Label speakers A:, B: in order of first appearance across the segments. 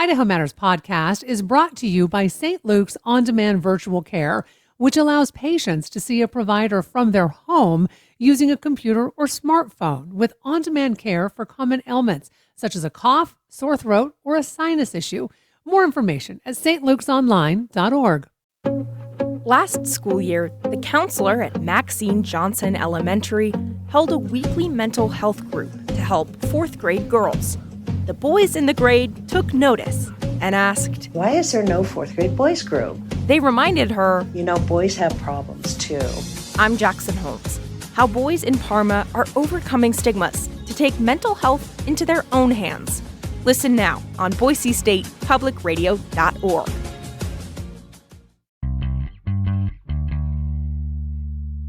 A: Idaho Matters podcast is brought to you by St. Luke's On Demand Virtual Care, which allows patients to see a provider from their home using a computer or smartphone with on demand care for common ailments such as a cough, sore throat, or a sinus issue. More information at stlukesonline.org.
B: Last school year, the counselor at Maxine Johnson Elementary held a weekly mental health group to help fourth grade girls. The boys in the grade took notice and asked,
C: "Why is there no fourth grade boys group?"
B: They reminded her,
C: Boys have problems too.
B: I'm Jackson Holmes, how boys in Parma are overcoming stigmas to take mental health into their own hands. Listen now on BoiseStatePublicRadio.org.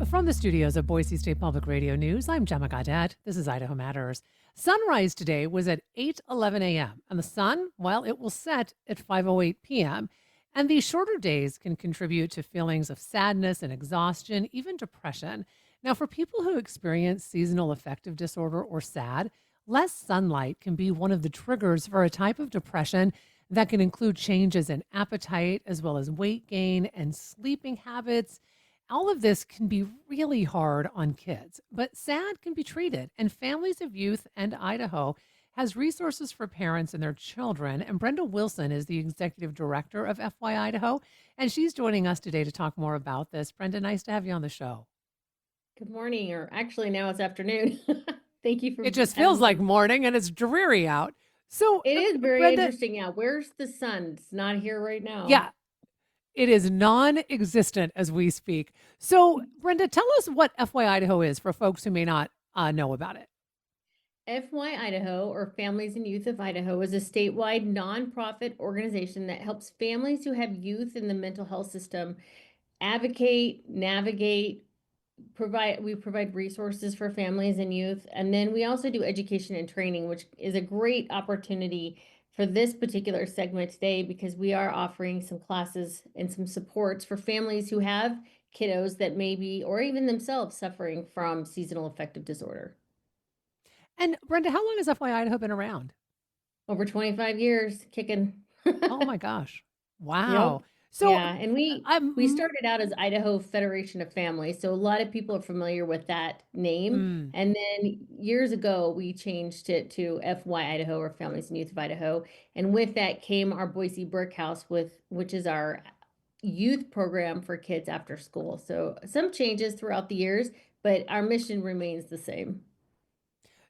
A: From the studios of Boise State Public Radio News, I'm Gemma Gaudette. This is Idaho Matters. Sunrise today was at 8:11 a.m. and the sun, well, it will set at 5:08 p.m. And these shorter days can contribute to feelings of sadness and exhaustion, even depression. Now, for people who experience seasonal affective disorder or SAD, less sunlight can be one of the triggers for a type of depression that can include changes in appetite as well as weight gain and sleeping habits. All of this can be really hard on kids, but SAD can be treated, and Families of Youth and Idaho has resources for parents and their children. And Brenda Wilson is the executive director of FYIdaho, and she's joining us today to talk more about this. Brenda, nice to have you on the show.
D: Good morning, or actually now it's afternoon. Thank you for.
A: It just feels like morning, and it's dreary out. So
D: it is very
A: Brenda,
D: interesting out. Where's the sun? It's not here right now.
A: Yeah. It is non-existent as we speak. So, Brenda, tell us what FYIdaho is for folks who may not know about it.
D: FYIdaho, or Families and Youth of Idaho, is a statewide nonprofit organization that helps families who have youth in the mental health system advocate, navigate, we provide resources for families and youth. And then we also do education and training, which is a great opportunity for this particular segment today, because we are offering some classes and some supports for families who have kiddos that may be, or even themselves, suffering from seasonal affective disorder.
A: And Brenda, how long has FYIdaho been around?
D: Over 25 years, kicking.
A: Oh my gosh. Wow.
D: Yep.
A: So
D: yeah, and we started out as Idaho Federation of Families, so a lot of people are familiar with that name. And then years ago, we changed it to FYIdaho, or Families and Youth of Idaho. And with that came our Boise Brick House, which is our youth program for kids after school. So some changes throughout the years, but our mission remains the same.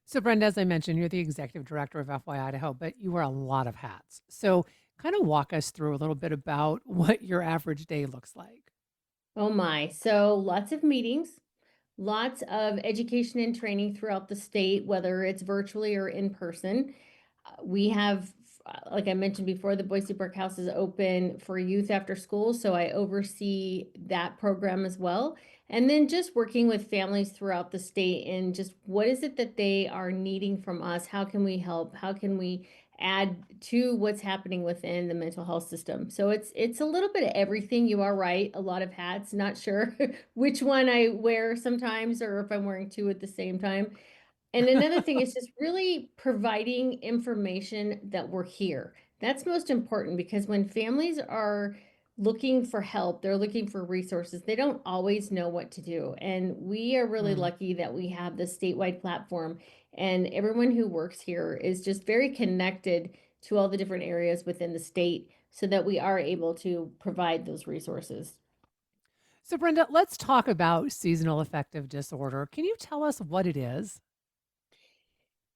A: So Brenda, as I mentioned, you're the executive director of FYIdaho, but you wear a lot of hats. So kind of walk us through a little bit about what your average day looks like.
D: Oh my. So lots of meetings, lots of education and training throughout the state, whether it's virtually or in person. We have, like I mentioned before, the Boise Brick House is open for youth after school. So I oversee that program as well. And then just working with families throughout the state and just what is it that they are needing from us? How can we help? How can we add to what's happening within the mental health system? So it's a little bit of everything. You are right. A lot of hats. Not sure which one I wear sometimes, or if I'm wearing two at the same time. And another thing is just really providing information that we're here. That's most important, because when families are looking for help, they're looking for resources, they don't always know what to do. And we are really lucky that we have this statewide platform, and everyone who works here is just very connected to all the different areas within the state, so that we are able to provide those resources.
A: So Brenda, let's talk about seasonal affective disorder. Can you tell us what it is?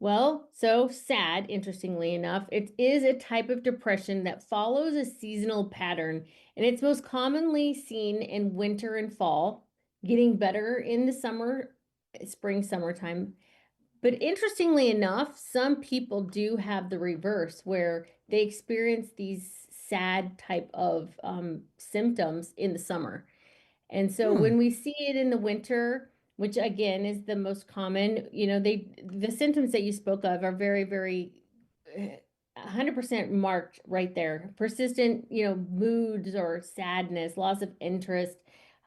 D: Well, so SAD, interestingly enough, it is a type of depression that follows a seasonal pattern, and it's most commonly seen in winter and fall, getting better in the summertime. But interestingly enough, some people do have the reverse, where they experience these SAD type of symptoms in the summer. And so when we see it in the winter, which again is the most common, the symptoms that you spoke of are very, very 100% marked right there. Persistent, moods or sadness, loss of interest,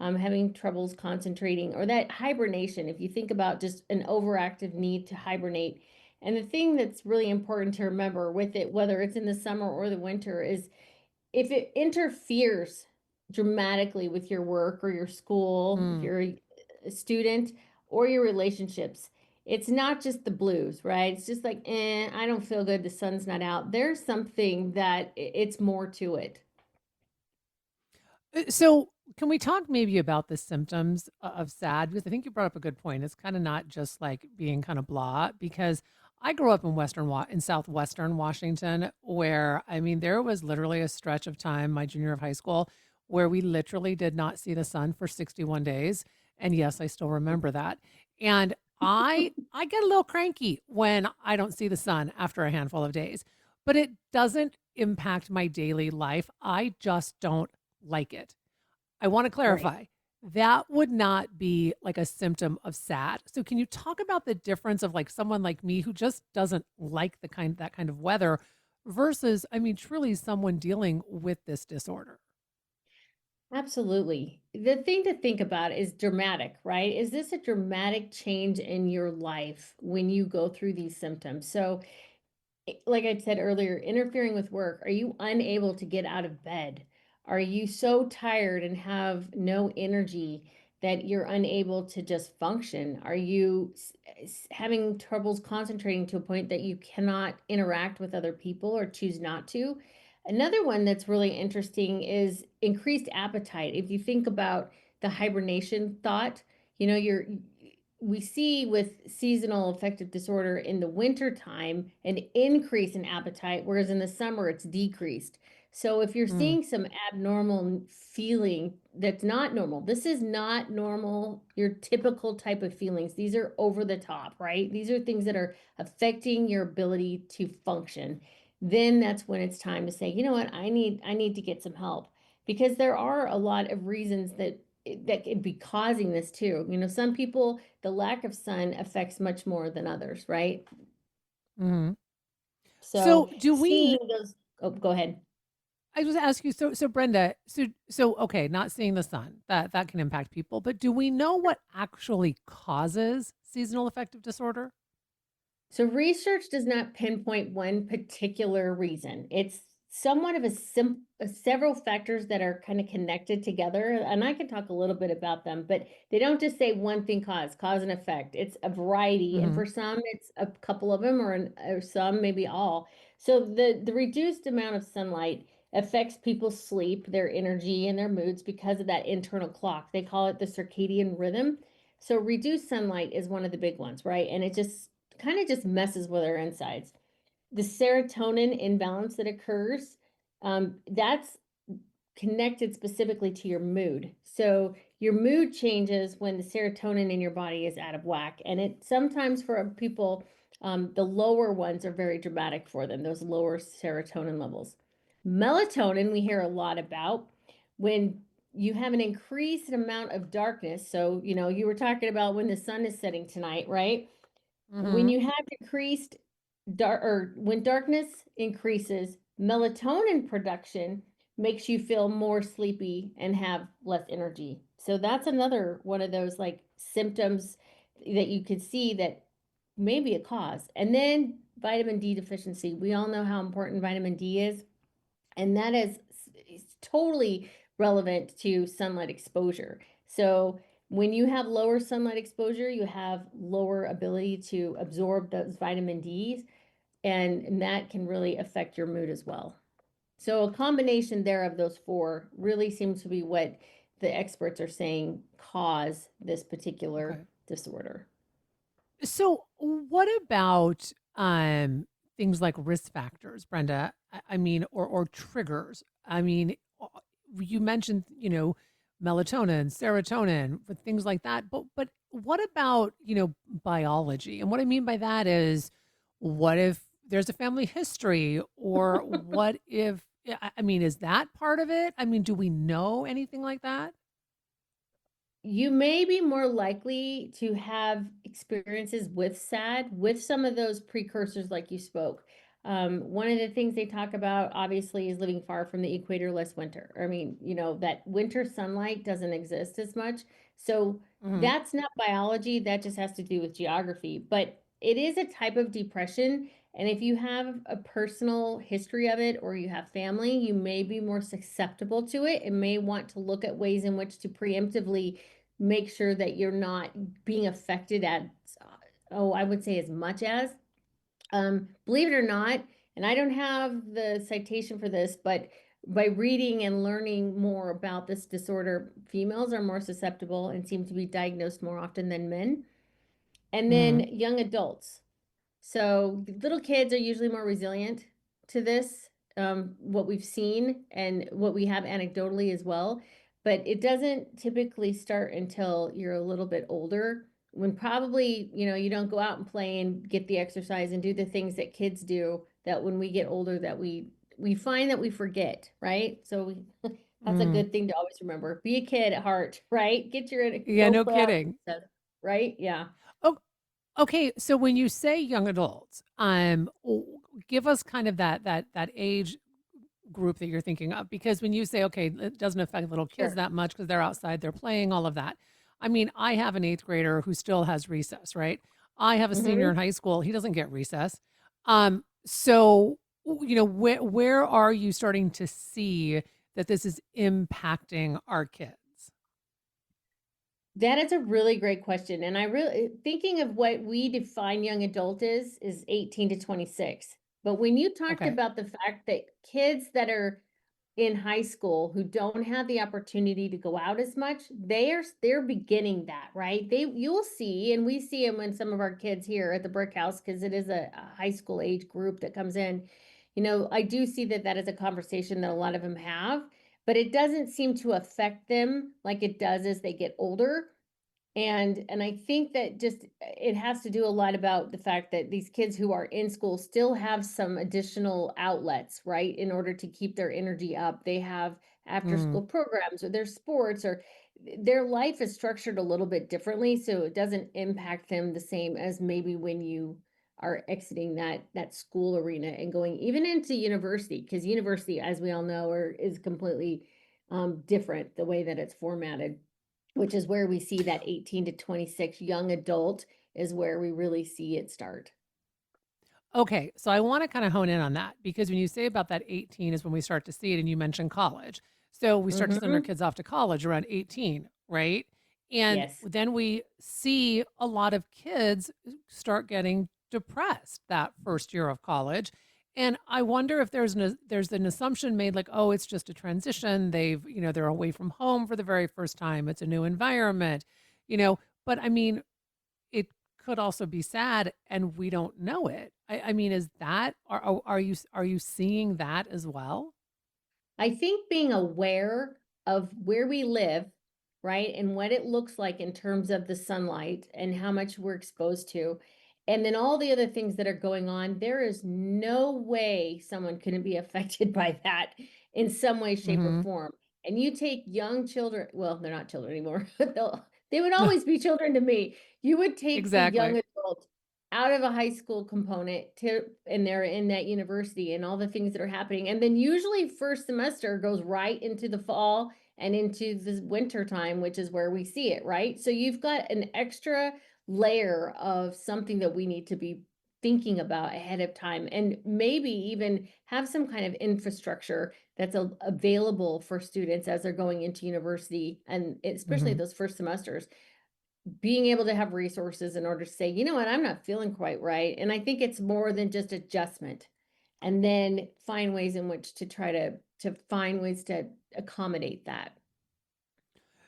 D: having troubles concentrating, or that hibernation. If you think about just an overactive need to hibernate, And the thing that's really important to remember with it, whether it's in the summer or the winter, is if it interferes dramatically with your work or your school, if
A: Mm.
D: you're a student, or your relationships, it's not just the blues, right? It's just like, I don't feel good. The sun's not out. There's something that it's more to it.
A: So, can we talk maybe about the symptoms of SAD? Because I think you brought up a good point. It's kind of not just like being kind of blah. Because I grew up in in southwestern Washington, where I mean, there was literally a stretch of time, my junior of high school, where we literally did not see the sun for 61 days. And yes, I still remember that. And I get a little cranky when I don't see the sun after a handful of days, but it doesn't impact my daily life. I just don't like it. I want to
D: Right.
A: clarify that would not be like a symptom of SAD. So can you talk about the difference of like someone like me who just doesn't like that kind of weather versus I mean truly someone dealing with this disorder?
D: Absolutely. The thing to think about is dramatic, right? Is this a dramatic change in your life when you go through these symptoms? So, like I said earlier, interfering with work, are you unable to get out of bed? Are you so tired and have no energy that you're unable to just function? Are you having troubles concentrating to a point that you cannot interact with other people or choose not to? Another one that's really interesting is increased appetite. If you think about the hibernation thought, you know, we see with seasonal affective disorder in the winter time an increase in appetite, whereas in the summer it's decreased. So if you're
A: Mm,
D: seeing some abnormal feeling that's not normal, this is not normal, your typical type of feelings. These are over the top, right? These are things that are affecting your ability to function. Then that's when it's time to say, you know what, I need to get some help because there are a lot of reasons that could be causing this too. You know, some people, the lack of sun affects much more than others, right?
A: mhm. So
D: So
A: do we
D: seeing those, oh, go ahead.
A: I was gonna ask you, so Brenda, so okay, not seeing the sun, that can impact people, but do we know what actually causes seasonal affective disorder?
D: So research does not pinpoint one particular reason. It's somewhat of several factors that are kind of connected together, and I can talk a little bit about them, but they don't just say one thing cause and effect. It's a variety, and
A: Mhm.
D: for some, it's a couple of them, or some maybe all. So the reduced amount of sunlight affects people's sleep, their energy, and their moods because of that internal clock. They call it the circadian rhythm. So reduced sunlight is one of the big ones, right? And it just kind of just messes with our insides. The serotonin imbalance that occurs, that's connected specifically to your mood. So your mood changes when the serotonin in your body is out of whack. And it sometimes for people, the lower ones are very dramatic for them, those lower serotonin levels. Melatonin, we hear a lot about when you have an increased amount of darkness. So, you know, you were talking about when the sun is setting tonight, right? When
A: Mhm.
D: you have decreased or when darkness increases, melatonin production makes you feel more sleepy and have less energy. So that's another one of those like symptoms that you could see that may be a cause. And then vitamin D deficiency. We all know how important vitamin D is, and that is totally relevant to sunlight exposure. So when you have lower sunlight exposure, you have lower ability to absorb those vitamin D's, and that can really affect your mood as well. So a combination there of those four really seems to be what the experts are saying cause this particular
A: Okay.
D: disorder.
A: So, what about things like risk factors, Brenda? I mean, or triggers. I mean, you mentioned melatonin, serotonin, but things like that. But what about biology? And what I mean by that is, what if there's a family history, or what if I mean, is that part of it? I mean, do we know anything like that?
D: You may be more likely to have experiences with SAD with some of those precursors like you spoke. One of the things they talk about obviously is living far from the equator, less winter. I mean, you know, that winter sunlight doesn't exist as much. So
A: Hmm.
D: that's not biology, that just has to do with geography. But it is a type of depression. And if you have a personal history of it or you have family, you may be more susceptible to it and may want to look at ways in which to preemptively make sure that you're not being affected at, I would say as much as. Believe it or not, and I don't have the citation for this, but by reading and learning more about this disorder, females are more susceptible and seem to be diagnosed more often than men. And then
A: Mhm.
D: young adults. So little kids are usually more resilient to this, what we've seen and what we have anecdotally as well. But it doesn't typically start until you're a little bit older, when probably, you don't go out and play and get the exercise and do the things that kids do, that when we get older that we find that we forget, right? So that's a
A: Mm.
D: good thing to always remember. Be a kid at heart, right?
A: Yeah,
D: Go
A: no
D: play out,
A: kidding.
D: right? Yeah.
A: Oh, okay, so when you say young adults, give us kind of that age group that you're thinking of, because when you say, okay, it doesn't affect little kids
D: Sure.
A: that much because they're outside, they're playing, all of that. I mean, I have an eighth grader who still has recess, right? I have a senior
D: Mhm.
A: in high school. He doesn't get recess. So where are you starting to see that this is impacting our kids?
D: That is a really great question. And I really thinking of what we define young adult is 18 to 26. But when you talked
A: Okay.
D: about the fact that kids that are in high school who don't have the opportunity to go out as much, they're beginning that, right? You'll see, and we see them when some of our kids here at the brick house, because it is a high school age group that comes in. I do see that that is a conversation that a lot of them have, but it doesn't seem to affect them like it does as they get older. And I think that just it has to do a lot about the fact that these kids who are in school still have some additional outlets, right? In order to keep their energy up. They have after
A: Mm,
D: school programs or their sports, or their life is structured a little bit differently, so it doesn't impact them the same as maybe when you are exiting that school arena and going even into university, because university, as we all know, is completely different the way that it's formatted, which is where we see that 18 to 26 young adult is where we really see it start.
A: Okay, so I want to kind of hone in on that, because when you say about that 18 is when we start to see it, and you mentioned college. So we start to send our
D: Mhm.
A: kids off to college around 18, right? And
D: Yes.
A: then we see a lot of kids start getting depressed that first year of college. And I wonder if there's an assumption made like, oh, it's just a transition. They're away from home for the very first time. It's a new environment, you know, but I mean, it could also be sad and we don't know it. I mean, is that are you seeing that as well?
D: I think being aware of where we live, right, and what it looks like in terms of the sunlight and how much we're exposed to, and then all the other things that are going on, there is no way someone couldn't be affected by that in some way, shape, or
A: Mhm.
D: form. And you take young children, well, they're not children anymore. They would always be children to me. You would take the young
A: Exactly.
D: adult out of a high school component and they're in that university and all the things that are happening. And then usually first semester goes right into the fall and into the winter time, which is where we see it, right? So you've got an extra layer of something that we need to be thinking about ahead of time, and maybe even have some kind of infrastructure that's available for students as they're going into university, and especially
A: Mhm.
D: those first semesters, being able to have resources in order to say, you know what, I'm not feeling quite right. And I think it's more than just adjustment. And then find ways in which to try to find ways to accommodate that.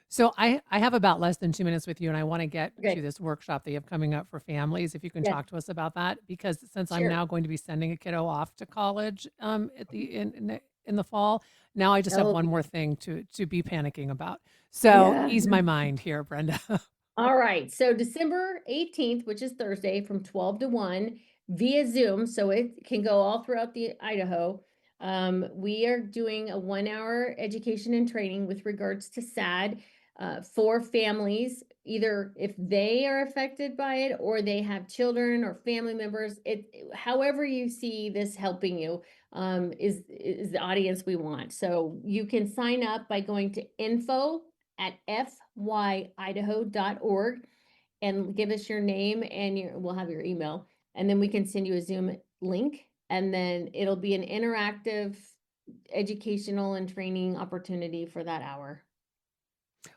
A: So I have about less than 2 minutes with you, and I want to get to
D: Okay.
A: this workshop that you have coming up for families. If you can
D: Yes.
A: talk to us about that, because since I'm
D: Sure.
A: now going to be sending a kiddo off to college at the in the fall, now I just have
D: Oh,
A: one more thing to be panicking about. So
D: yeah.
A: ease my mind here, Brenda.
D: All right. So December 18th, which is Thursday from 12 to 1 via Zoom. So it can go all throughout the Idaho. We are doing a 1 hour education and training with regards to SAD for families, either if they are affected by it or they have children or family members. However you see this helping you is the audience we want. So you can sign up by going to info at FYIdaho.org. and give us your name and we'll have your email, and then we can send you a Zoom link, and then it'll be an interactive educational and training opportunity for that hour.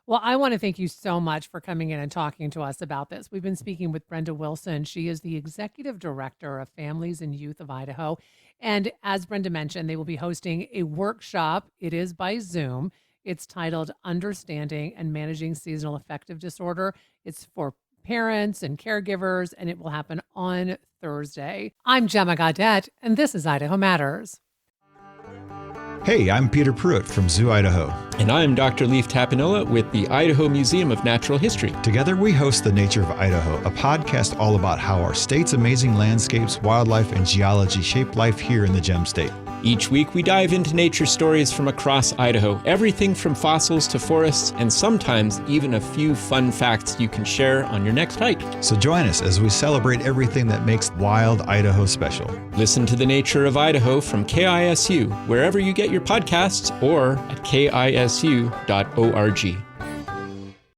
A: Well, I want to thank you so much for coming in and talking to us about this. We've been speaking with Brenda Wilson. She is the Executive Director of Families and Youth of Idaho. And as Brenda mentioned, they will be hosting a workshop. It is by Zoom. It's titled Understanding and Managing Seasonal Affective Disorder. It's for parents and caregivers, and it will happen on Thursday. I'm Gemma Gaudette, and this is Idaho Matters.
E: Hey, I'm Peter Pruitt from Zoo Idaho.
F: And I'm Dr. Leif Tapinola with the Idaho Museum of Natural History.
E: Together we host The Nature of Idaho, a podcast all about how our state's amazing landscapes, wildlife, and geology shape life here in the Gem State.
F: Each week we dive into nature stories from across Idaho, everything from fossils to forests, and sometimes even a few fun facts you can share on your next hike.
E: So join us as we celebrate everything that makes wild Idaho special.
F: Listen to The Nature of Idaho from KISU, wherever you get your podcasts, or at KISU.org.